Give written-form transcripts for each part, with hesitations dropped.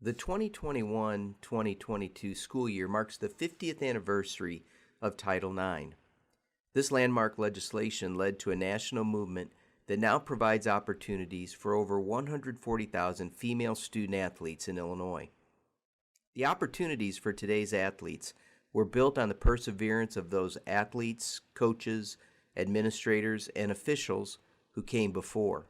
The 2021-2022 school year marks the 50th anniversary of Title IX. This landmark legislation led to a national movement that now provides opportunities for over 140,000 female student athletes in Illinois. The opportunities for today's athletes were built on the perseverance of those athletes, coaches, administrators, and officials who came before.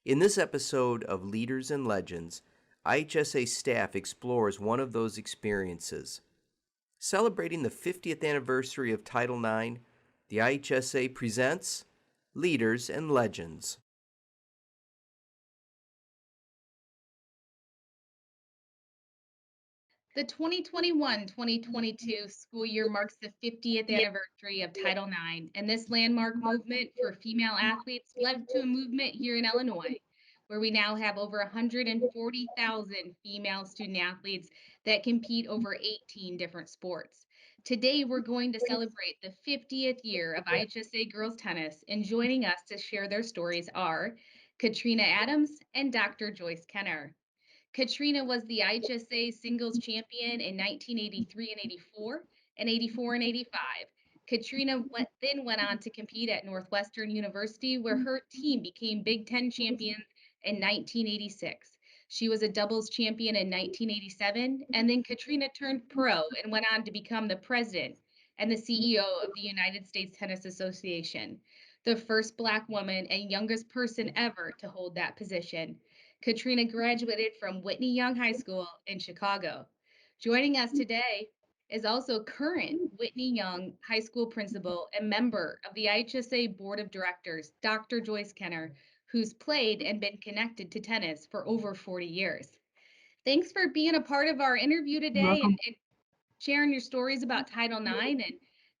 In this episode of Leaders and Legends, IHSA staff explores one of those experiences. Celebrating the 50th anniversary of Title IX, the IHSA presents Leaders and Legends. The 2021-2022 school year marks the 50th anniversary of Title IX, and this landmark movement for female athletes led to a movement here in Illinois, where we now have over 140,000 female student athletes that compete over 18 different sports. Today, we're going to celebrate the 50th year of IHSA girls tennis, and joining us to share their stories are Katrina Adams and Dr. Joyce Kenner. Katrina was the IHSA singles champion in 1983 and 84, and 84 and 85. Katrina then went on to compete at Northwestern University, where her team became Big Ten champions in 1986. She was a doubles champion in 1987, and then Katrina turned pro and went on to become the president and the CEO of the United States Tennis Association, the first Black woman and youngest person ever to hold that position. Katrina graduated from Whitney Young High School in Chicago. Joining us today is also current Whitney Young High School principal and member of the IHSA Board of Directors, Dr. Joyce Kenner, who's played and been connected to tennis for over 40 years. Thanks for being a part of our interview today and sharing your stories about Title IX. And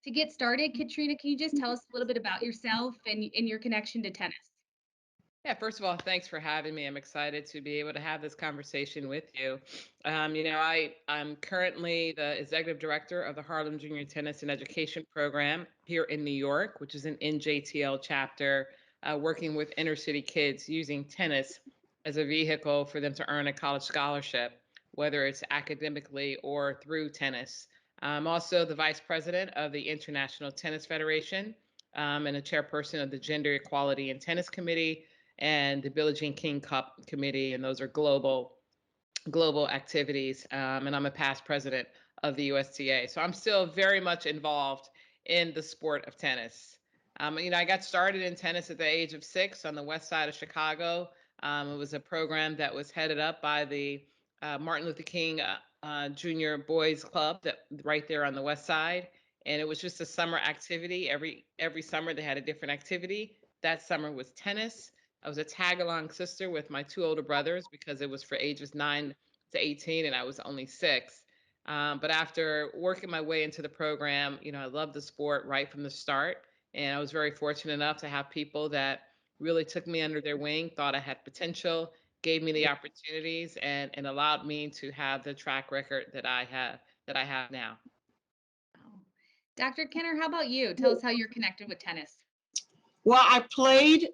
to get started, Katrina, can you just tell us a little bit about yourself and your connection to tennis? Yeah, first of all, thanks for having me. I'm excited to be able to have this conversation with you. I'm currently the executive director of the Harlem Junior Tennis and Education Program here in New York, which is an NJTL chapter working with inner city kids using tennis as a vehicle for them to earn a college scholarship, whether it's academically or through tennis. I'm also the vice president of the International Tennis Federation and a chairperson of the Gender Equality and Tennis Committee and the Billie Jean King Cup Committee, and those are global activities. And I'm a past president of the USTA, so I'm still very much involved in the sport of tennis. I got started in tennis at the age of 6 on the west side of Chicago. It was a program that was headed up by the Martin Luther King Junior Boys Club, that right there on the west side, and it was just a summer activity. Every summer they had a different activity. That summer was tennis. I was a tag-along sister with my 2 older brothers because it was for ages 9 to 18 and I was only 6. But after working my way into the program, I loved the sport right from the start. And I was very fortunate enough to have people that really took me under their wing, thought I had potential, gave me the opportunities, and allowed me to have the track record that I have now. Dr. Kenner, how about you? Tell us how you're connected with tennis. Well, I played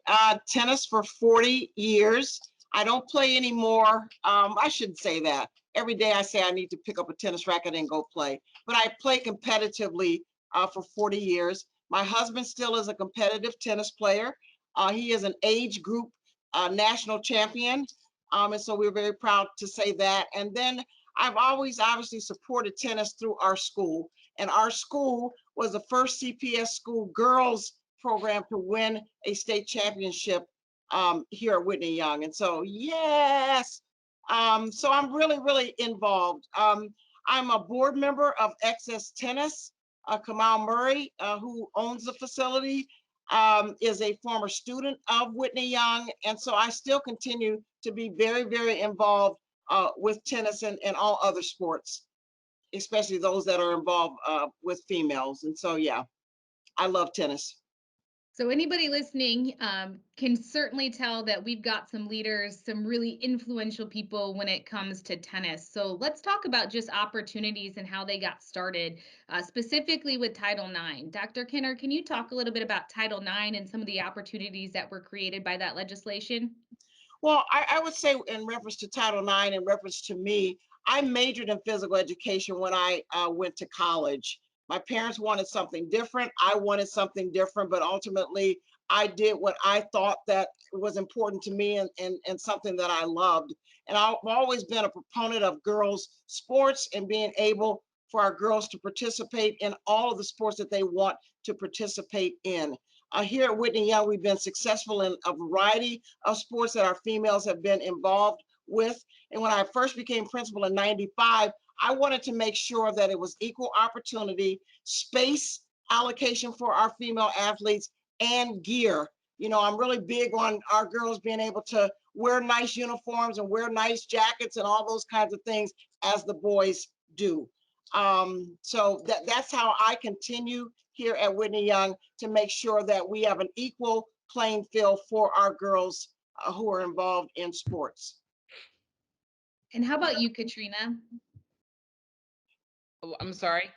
tennis for 40 years. I don't play anymore. I shouldn't say that. Every day I say I need to pick up a tennis racket and go play. But I play competitively for 40 years. My husband still is a competitive tennis player. He is an age group national champion. And so we're very proud to say that. And then I've always obviously supported tennis through our school. And our school was the first CPS school girls program to win a state championship here at Whitney Young. And so, yes, so I'm really, really involved. I'm a board member of Excess Tennis. Kamal Murray, who owns the facility, is a former student of Whitney Young. And so I still continue to be very, very involved with tennis and all other sports, especially those that are involved with females. And so, yeah, I love tennis. So anybody listening can certainly tell that we've got some leaders, some really influential people when it comes to tennis. So let's talk about just opportunities and how they got started, specifically with Title IX. Dr. Kenner, can you talk a little bit about Title IX and some of the opportunities that were created by that legislation? Well, I would say in reference to Title IX, in reference to me, I majored in physical education when I went to college. My parents wanted something different. I wanted something different, but ultimately I did what I thought that was important to me, and something that I loved. And I've always been a proponent of girls' sports and being able for our girls to participate in all of the sports that they want to participate in. Here at Whitney Young, we've been successful in a variety of sports that our females have been involved with. And when I first became principal in '95, I wanted to make sure that it was equal opportunity, space allocation for our female athletes, and gear. You know, I'm really big on our girls being able to wear nice uniforms and wear nice jackets and all those kinds of things as the boys do. So that's how I continue here at Whitney Young to make sure that we have an equal playing field for our girls who are involved in sports. And how about you, Katrina? Oh, I'm sorry.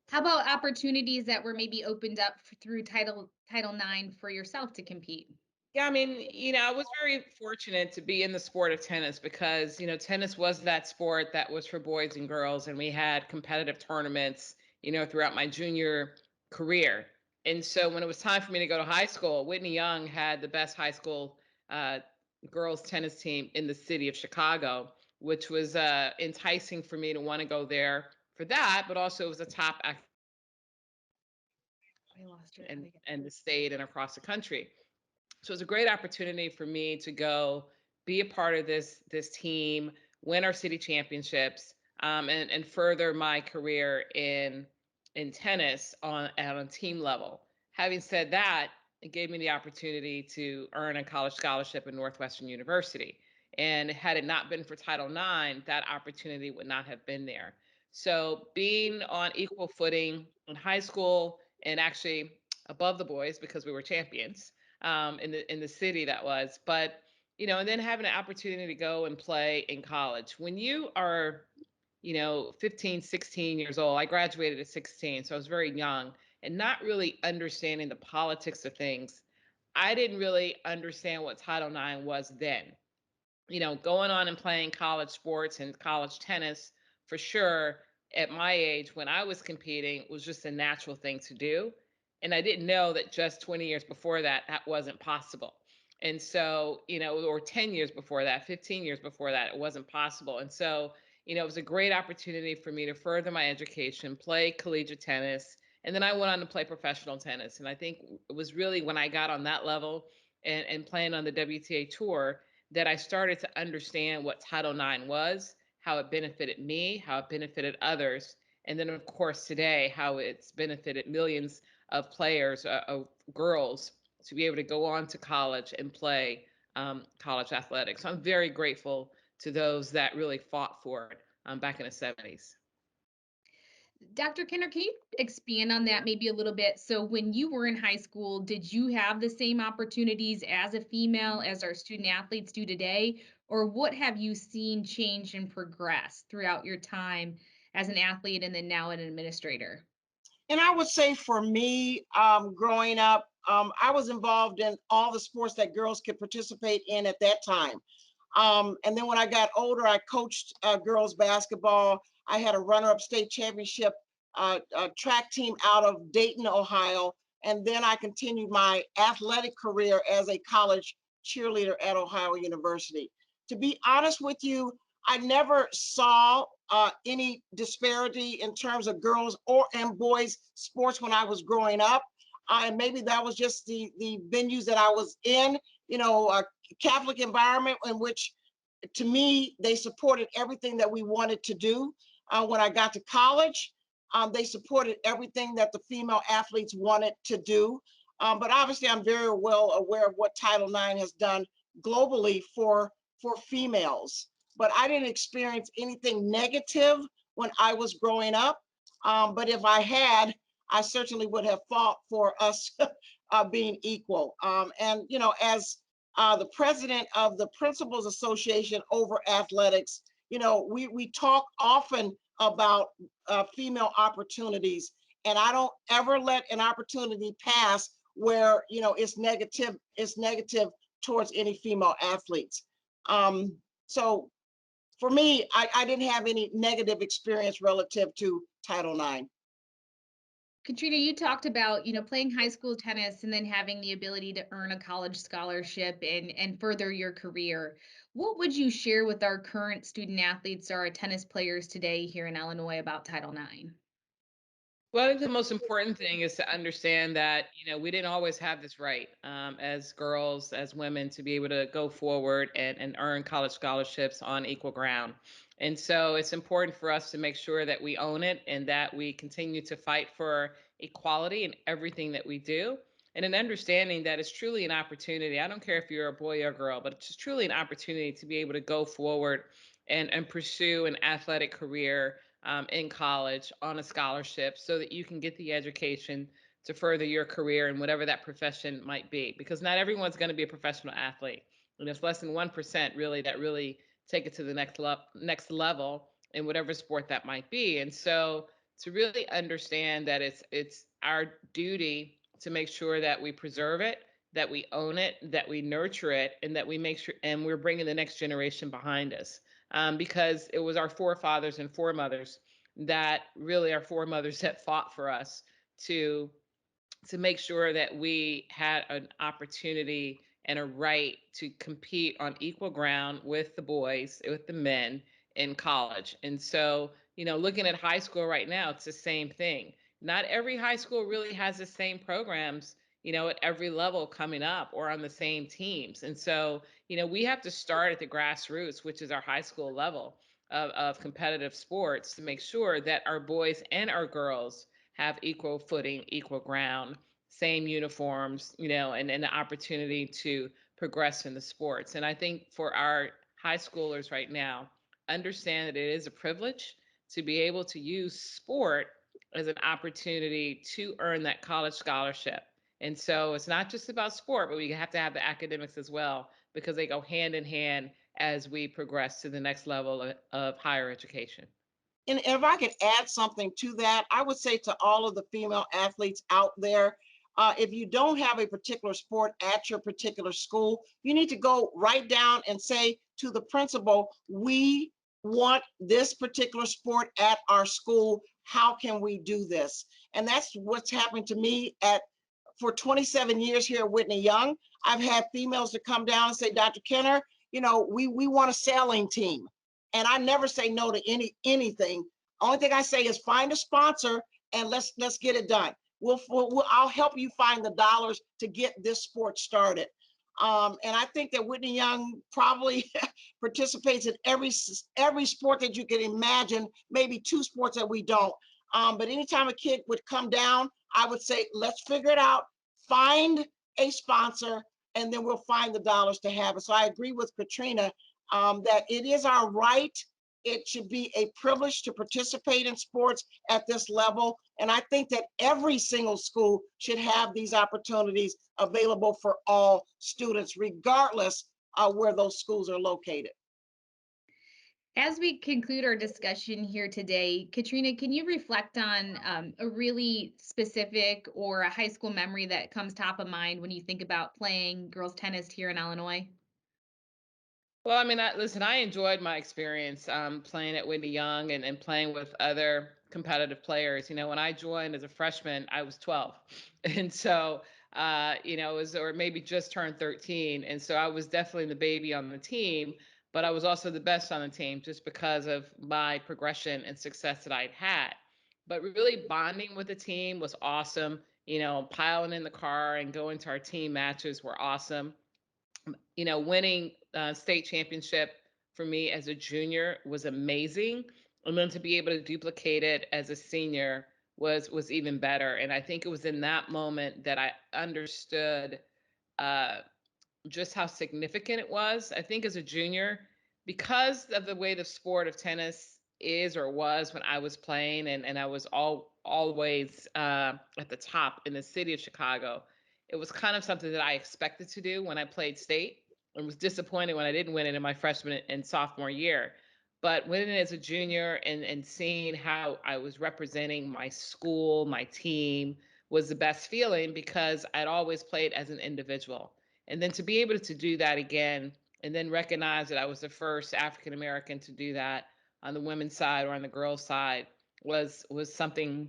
How about opportunities that were maybe opened up through Title IX for yourself to compete? Yeah, I mean, I was very fortunate to be in the sport of tennis because, tennis was that sport that was for boys and girls, and we had competitive tournaments, throughout my junior career. And so when it was time for me to go to high school, Whitney Young had the best high school uh, girls tennis team in the city of Chicago, which was enticing for me to want to go there for that, but also it was a top I lost her. and the state and across the country. So it was a great opportunity for me to go be a part of this team, win our city championships, and further my career in tennis on a team level. Having said that, it gave me the opportunity to earn a college scholarship at Northwestern University. And had it not been for Title IX, that opportunity would not have been there. So being on equal footing in high school and actually above the boys because we were champions in the city that was. But and then having an opportunity to go and play in college. When you are 15, 16 years old, I graduated at 16, so I was very young and not really understanding the politics of things. I didn't really understand what Title IX was then. Going on and playing college sports and college tennis for sure at my age when I was competing was just a natural thing to do. And I didn't know that just 20 years before that, that wasn't possible. And so, or 10 years before that, 15 years before that, it wasn't possible. And so, it was a great opportunity for me to further my education, play collegiate tennis. And then I went on to play professional tennis. And I think it was really when I got on that level and playing on the WTA tour that I started to understand what Title IX was, how it benefited me, how it benefited others, and then, of course, today, how it's benefited millions of players, of girls, to be able to go on to college and play college athletics. So I'm very grateful to those that really fought for it back in the 70s. Dr. Kenner, can you expand on that maybe a little bit? So when you were in high school, did you have the same opportunities as a female as our student athletes do today? Or what have you seen change and progress throughout your time as an athlete and then now an administrator? And I would say for me, growing up, I was involved in all the sports that girls could participate in at that time. And then when I got older, I coached girls basketball. I had a runner-up state championship track team out of Dayton, Ohio. And then I continued my athletic career as a college cheerleader at Ohio University. To be honest with you, I never saw any disparity in terms of girls or and boys sports when I was growing up. And maybe that was just the venues that I was in, a Catholic environment in which, to me, they supported everything that we wanted to do. When I got to college, they supported everything that the female athletes wanted to do. But obviously, I'm very well aware of what Title IX has done globally for females. But I didn't experience anything negative when I was growing up. But if I had, I certainly would have fought for us being equal. And as the president of the Principals Association over athletics, we talk often about female opportunities, and I don't ever let an opportunity pass where it's negative towards any female athletes. So for me, I didn't have any negative experience relative to Title IX. Katrina, you talked about, playing high school tennis and then having the ability to earn a college scholarship and further your career. What would you share with our current student athletes or our tennis players today here in Illinois about Title IX? Well, I think the most important thing is to understand that, we didn't always have this right, as girls, as women, to be able to go forward and earn college scholarships on equal ground. And so it's important for us to make sure that we own it and that we continue to fight for equality in everything that we do. And an understanding that it's truly an opportunity. I don't care if you're a boy or a girl, but it's just truly an opportunity to be able to go forward and pursue an athletic career in college on a scholarship so that you can get the education to further your career in whatever that profession might be. Because not everyone's going to be a professional athlete. And it's less than 1% really that really take it to the next level in whatever sport that might be. And so to really understand that it's our duty to make sure that we preserve it, that we own it, that we nurture it, and that we make sure and we're bringing the next generation behind us, because it was our forefathers and foremothers that really our foremothers that fought for us to make sure that we had an opportunity and a right to compete on equal ground with the boys, with the men in college. And so, looking at high school right now, it's the same thing. Not every high school really has the same programs, at every level coming up or on the same teams. And so, we have to start at the grassroots, which is our high school level of competitive sports, to make sure that our boys and our girls have equal footing, equal ground, same uniforms, and the opportunity to progress in the sports. And I think for our high schoolers right now, understand that it is a privilege to be able to use sport as an opportunity to earn that college scholarship. And so it's not just about sport, but we have to have the academics as well, because they go hand in hand as we progress to the next level of higher education. And if I could add something to that, I would say to all of the female athletes out there, if you don't have a particular sport at your particular school, you need to go right down and say to the principal, we want this particular sport at our school. How can we do this? And that's what's happened to me for 27 years here at Whitney Young. I've had females to come down and say, Dr. Kenner, we want a sailing team. And I never say no to anything. Only thing I say is find a sponsor and let's get it done. I'll help you find the dollars to get this sport started. And I think that Whitney Young probably participates in every sport that you can imagine, maybe 2 sports that we don't. But anytime a kid would come down, I would say, let's figure it out, find a sponsor, and then we'll find the dollars to have it. So I agree with Katrina that it is our right. It should be a privilege to participate in sports at this level. And I think that every single school should have these opportunities available for all students, regardless of where those schools are located. As we conclude our discussion here today, Katrina, can you reflect on a really specific or a high school memory that comes top of mind when you think about playing girls tennis here in Illinois? Well, I mean, listen, I enjoyed my experience playing at Whitney Young and playing with other competitive players. When I joined as a freshman, I was 12. And so, it was, or maybe just turned 13. And so I was definitely the baby on the team, but I was also the best on the team just because of my progression and success that I'd had. But really bonding with the team was awesome. Piling in the car and going to our team matches were awesome. Winning state championship for me as a junior was amazing, and then to be able to duplicate it as a senior was even better. And I think it was in that moment that I understood uh, just how significant it was. I think as a junior, because of the way the sport of tennis is or was when I was playing, and I was always at the top in the city of Chicago, it was kind of something that I expected to do when I played state, and was disappointed when I didn't win it in my freshman and sophomore year. But winning as a junior and seeing how I was representing my school, my team, was the best feeling because I'd always played as an individual. And then to be able to do that again and then recognize that I was the first African American to do that on the women's side or on the girls' side was something,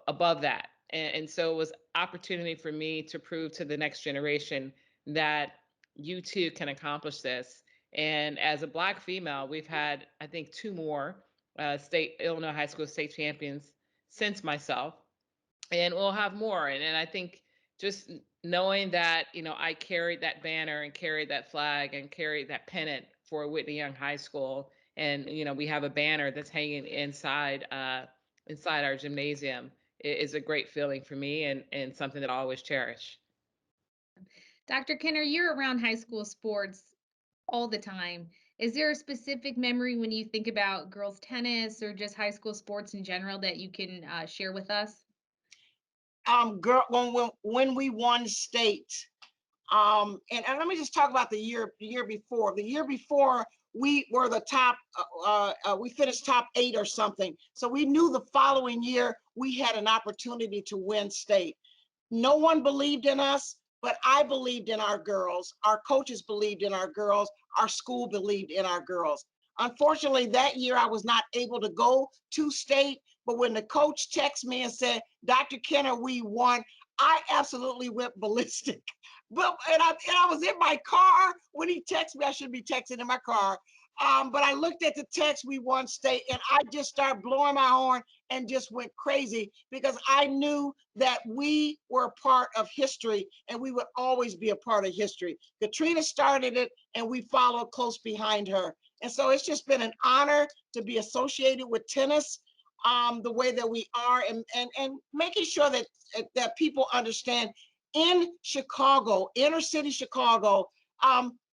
above that. And so it was opportunity for me to prove to the next generation that you too can accomplish this. And as a Black female, we've had, I think, two more state Illinois high school state champions since myself, and we'll have more. And I think just knowing that, I carried that banner and carried that flag and carried that pennant for Whitney Young High School, and we have a banner that's hanging inside our gymnasium, is a great feeling for me, and something that I always cherish. Dr. Kenner, you're around high school sports all the time. Is there a specific memory when you think about girls tennis or just high school sports in general that you can share with us? Girl, when we won state, and let me just talk about the year before. The year before, we were the top. We finished top 8 or something. So we knew the following year we had an opportunity to win state. No one believed in us, but I believed in our girls. Our coaches believed in our girls. Our school believed in our girls. Unfortunately, that year I was not able to go to state, but when the coach texted me and said, Dr. Kenner, we won, I absolutely went ballistic. And I was in my car when he texted me. I should be texting in my car. But I looked at the text, we won state, and I just started blowing my horn and just went crazy because I knew that we were a part of history and we would always be a part of history. Katrina started it and we followed close behind her. And so it's just been an honor to be associated with tennis the way that we are, and making sure that people understand in Chicago, inner city Chicago,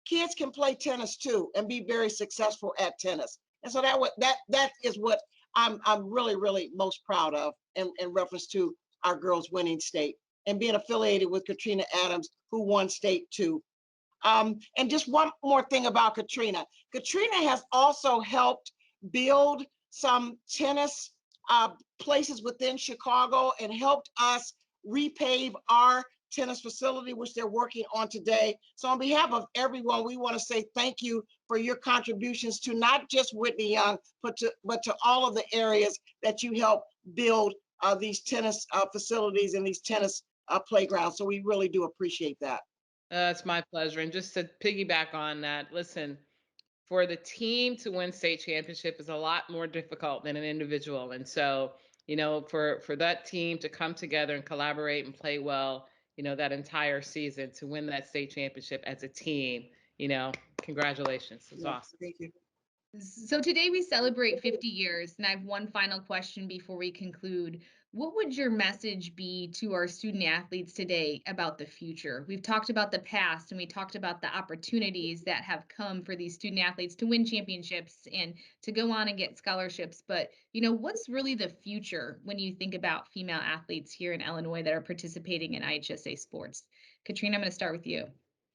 kids can play tennis too and be very successful at tennis. And so that is what I'm really most proud of in reference to our girls winning state and being affiliated with Katrina Adams, who won state too. And just one more thing about Katrina. Katrina has also helped build some tennis places within Chicago and helped us repave our tennis facility, which they're working on today. So on behalf of everyone, we want to say thank you for your contributions to not just Whitney Young, but to all of the areas that you help build these tennis facilities and these tennis playgrounds. So we really do appreciate that. It's my pleasure. And just to piggyback on that, listen, for the team to win state championship is a lot more difficult than an individual. And so, for that team to come together and collaborate and play well, that entire season to win that state championship as a team, congratulations. It's awesome. Thank you. So today we celebrate 50 years, and I have one final question before we conclude. What would your message be to our student athletes today about the future? We've talked about the past and we talked about the opportunities that have come for these student athletes to win championships and to go on and get scholarships. But, what's really the future when you think about female athletes here in Illinois that are participating in IHSA sports? Katrina, I'm going to start with you.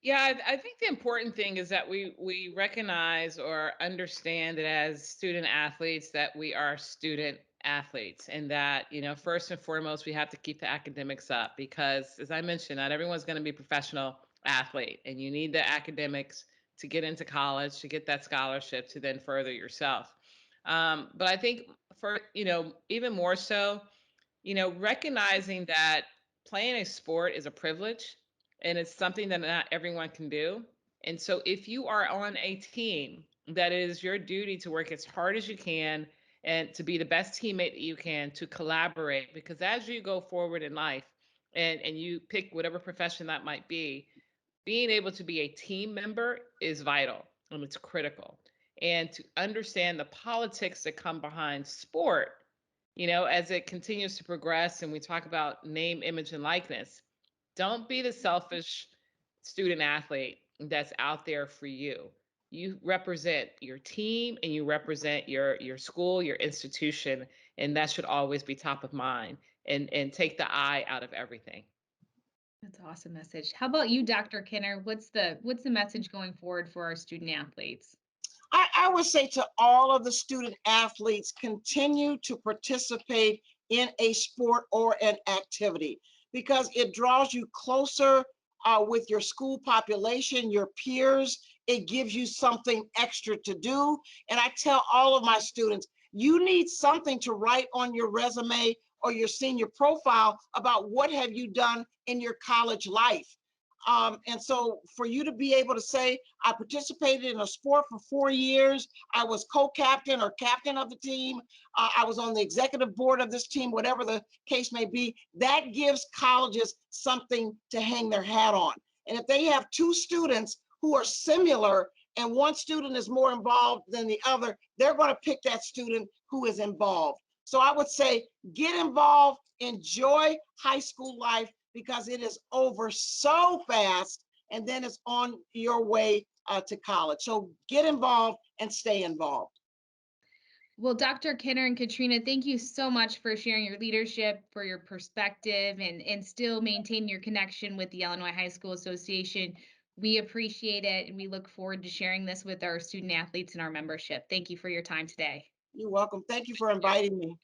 Yeah, I think the important thing is that we recognize or understand that as student athletes that we are student athletes, and that first and foremost we have to keep the academics up, because as I mentioned, not everyone's going to be a professional athlete, and you need the academics to get into college, to get that scholarship, to then further yourself. But I think for even more so, recognizing that playing a sport is a privilege and it's something that not everyone can do. And so if you are on a team, that is your duty to work as hard as you can and to be the best teammate that you can, to collaborate, because as you go forward in life and you pick whatever profession that might be, being able to be a team member is vital and it's critical. And to understand the politics that come behind sport, as it continues to progress and we talk about name, image, and likeness, don't be the selfish student athlete that's out there for you. You represent your team and you represent your school, your institution, and that should always be top of mind, and take the I out of everything. That's an awesome message. How about you, Dr. Kenner? What's the message going forward for our student athletes? I would say to all of the student athletes, continue to participate in a sport or an activity, because it draws you closer with your school population, your peers. It gives you something extra to do. And I tell all of my students, you need something to write on your resume or your senior profile about what have you done in your college life. And so for you to be able to say, I participated in a sport for 4 years, I was co-captain or captain of the team, I was on the executive board of this team, whatever the case may be, that gives colleges something to hang their hat on. And if they have two students who are similar and one student is more involved than the other, they're going to pick that student who is involved. So I would say get involved, enjoy high school life, because it is over so fast, and then it's on your way to college. So get involved and stay involved. Well, Dr. Kenner and Katrina, thank you so much for sharing your leadership, for your perspective, and still maintain your connection with the Illinois High School Association. We appreciate it, and we look forward to sharing this with our student athletes and our membership. Thank you for your time today. You're welcome. Thank you for inviting me.